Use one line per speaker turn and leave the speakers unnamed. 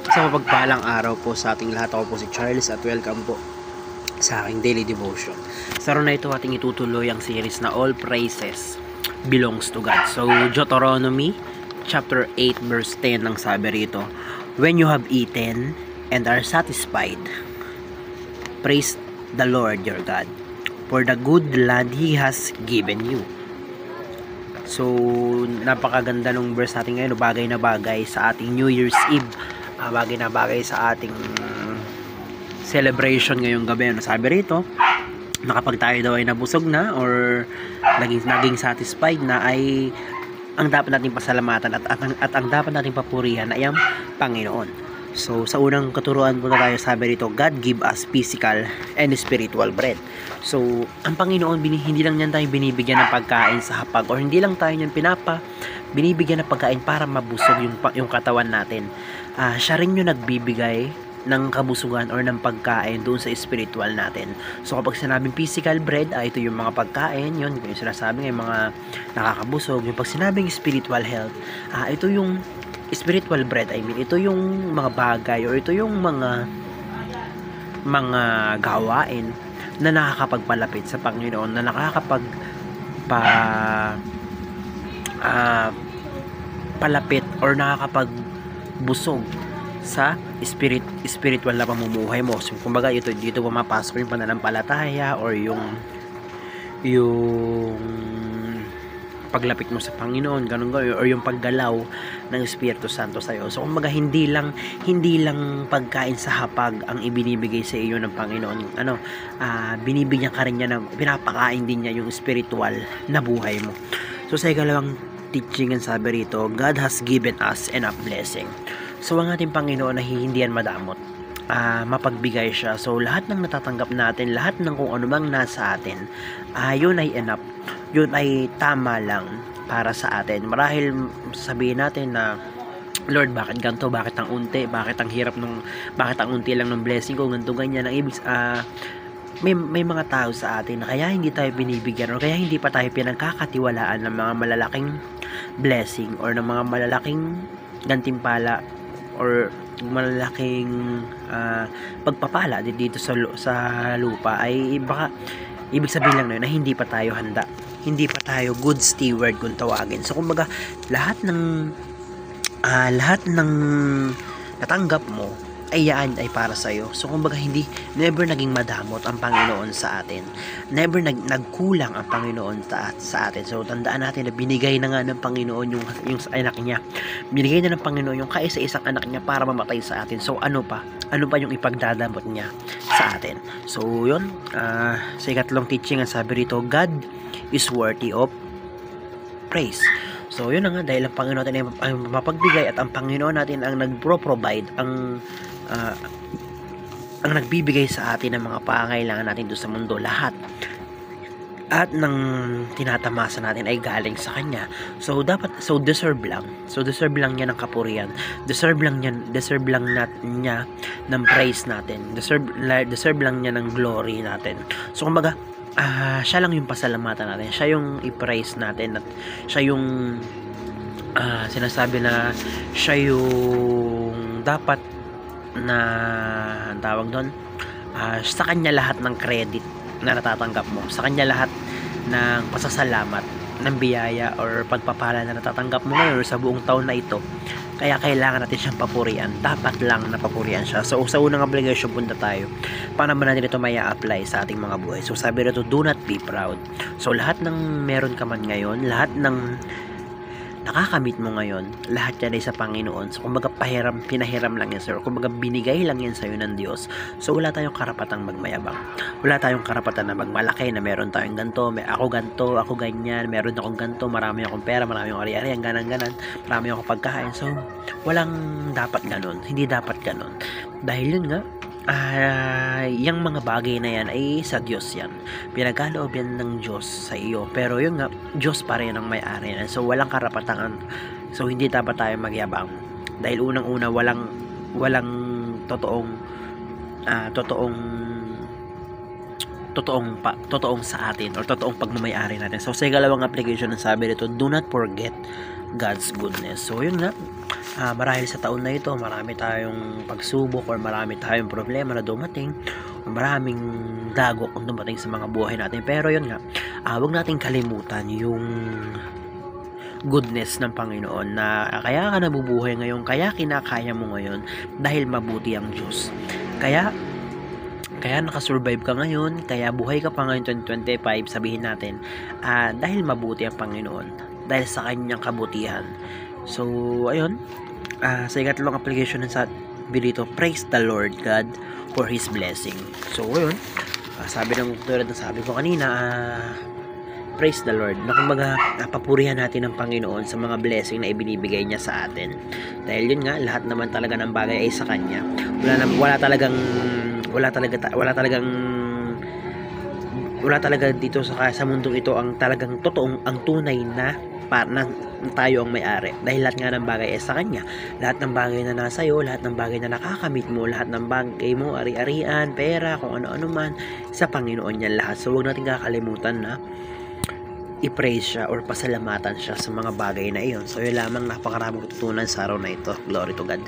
Sa mapagpalang araw po sa ating lahat, ako po si Charles at welcome po sa aking daily devotion. Sa araw na ito ating itutuloy ang series na All Praises Belongs to God. So, Deuteronomy chapter 8 verse 10 ang sabi rito, "When you have eaten and are satisfied, praise the Lord your God for the good land He has given you." So, napakaganda nung verse natin ngayon, bagay na bagay sa ating New Year's Eve, bagay na bagay sa ating celebration ngayong gabi. Ano sabi rito? Na kapag tayo daw ay nabusog na or naging satisfied na, ay ang dapat nating pasalamatan at ang dapat nating papurihan ay ang Panginoon. So, sa unang katuruan po na tayo, sabi rito, God give us physical and spiritual bread. So, ang Panginoon, hindi lang niyan tayo binibigyan ng pagkain sa hapag, or hindi lang tayo niyan binibigyan ng pagkain para mabusog yung katawan natin. Siya rin yung nagbibigay ng kabusugan or ng pagkain doon sa spiritual natin. So, kapag sinabing physical bread, ito yung mga pagkain, yun, yung sinasabi ng mga nakakabusog. Yung pag sinabing spiritual health, ito yung spiritual bread, ito yung mga bagay or ito yung mga gawain na nakakapagpalapit sa Panginoon, na palapit or nakakapagbusog sa spiritual na pamumuhay mo. So, kumbaga dito pumapasok yung pananampalataya or yung paglapit mo sa Panginoon, ganun or yung paggalaw ng Espiritu Santo sa iyo. So, kumbaga hindi lang pagkain sa hapag ang ibinibigay sa iyo ng Panginoon. Binibigyan ka rin niya pinapakain din niya yung spiritual na buhay mo. So, sa ikalawang teaching, ang sabi rito, God has given us enough blessing. So, ang ating Panginoon na hindi yan madamot, mapagbigay siya. So, lahat ng natatanggap natin, lahat ng kung ano mang nasa atin, yun ay enough. Yun ay tama lang para sa atin. Marahil sabihin natin na, Lord, bakit ganito? Bakit ang unti? Bakit ang unti lang ng blessing ko? Ganito, ganyan. Ang ibig, may mga tao sa atin na kaya hindi tayo binibigyan o kaya hindi pa tayo pinagkakatiwalaan ng mga malalaking blessing or ng mga malalaking gantimpala or malalaking pagpapala dito sa lupa, ay baka ibig sabihin lang na hindi pa tayo handa, hindi pa tayo good steward kung tawagin. So, kumbaga, lahat ng natanggap mo ay yan ay para sa iyo. So, kumbaga, never naging madamot ang Panginoon sa atin. Never nagkulang ang Panginoon sa atin. So, tandaan natin na binigay na nga ng Panginoon yung anak niya. Binigay na ng Panginoon yung kaisa-isang anak niya para mamatay sa atin. So, ano pa yung ipagdadamot niya sa atin? So, yun. Sa ikatlong teaching, ang sabi rito, God is worthy of praise. So, yun na nga, dahil ang Panginoon natin ay mapagbigay at ang Panginoon natin ang nagpro-provide, ang nagbibigay sa atin ng mga pangangailangan natin doon sa mundo, lahat. At ng tinatamasa natin ay galing sa Kanya. So, deserve lang niya ng kapurihan. Deserve lang niya ng praise natin. Deserve lang niya ng glory natin. So, kumbaga, siya lang yung pasalamatan natin. Siya yung i-praise natin. At siya yung sinasabi na siya yung dapat na tawag doon, sa Kanya lahat ng credit na natatanggap mo, sa Kanya lahat ng pasasalamat, ng biyaya or pagpapala na natatanggap mo ngayon sa buong taon na ito. Kaya kailangan natin siyang papurihan. Dapat lang na papurihan siya. So, sa unang obligation, punta tayo. Paano ba natin ito may apply sa ating mga buhay? So, sabi rito, do not be proud. So, lahat ng meron ka man ngayon, lahat ng nakakamit mo ngayon, lahat yan ay sa Panginoon. So, kumbaga pinahiram lang yan sa'yo. Kumbaga binigay lang yan sa'yo ng Diyos. So, wala tayong karapatang magmayabang. Wala tayong karapatan na magmalaki na meron tayong ganito, ako ganito, ako ganyan, meron akong ganito, marami akong pera, marami akong ari-ari, ganan, marami akong pagkain. So, walang dapat ganun. Hindi dapat ganun. Dahil yun nga, yung mga bagay na yan ay sa Diyos yan. Pinagkaloob yan ng Diyos sa iyo. Pero yun nga, Diyos pa rin ang may-ari yan. So, walang karapatan. So, hindi dapat tayo magyabang. Dahil unang-una, walang totoong sa atin or totoong pagmamay-ari natin. So, sa ikalawang application, ang sabi nito, do not forget God's goodness. So yun nga, marahil sa taon na ito, marami tayong pagsubok or marami tayong problema na dumating, or maraming dagok ang dumating sa mga buhay natin. Pero yun nga, huwag nating kalimutan yung goodness ng Panginoon, na kaya ka nabubuhay ngayon, kaya kinakaya mo ngayon dahil mabuti ang Diyos. Kaya nakasurvive ka ngayon, kaya buhay ka pa ngayon 2025, sabihin natin, dahil mabuti ang Panginoon, dahil sa kanyang kabutihan. So, ayun, sa ikatlong application ng sa dito, praise the Lord God for His blessing. So, ayun, tulad ng sabi ko kanina, praise the Lord, na kumbaga, papurihan natin ang Panginoon sa mga blessing na ibinibigay niya sa atin. Dahil yun nga, lahat naman talaga ng bagay ay sa kanya. Wala talaga dito sa mundong ito ang talagang totoong, ang tunay na tayo ang may-ari, dahil lahat nga ng bagay ay sa kanya. Lahat ng bagay na nasa iyo, lahat ng bagay na nakakamit mo, lahat ng bagay mo, ari-arian, pera, kung ano-ano man, sa Panginoon yan lahat. So huwag natin kakalimutan na i-praise siya or pasalamatan siya sa mga bagay na iyon. So yun lamang, napakaraming tutunan sa araw na ito. Glory to God.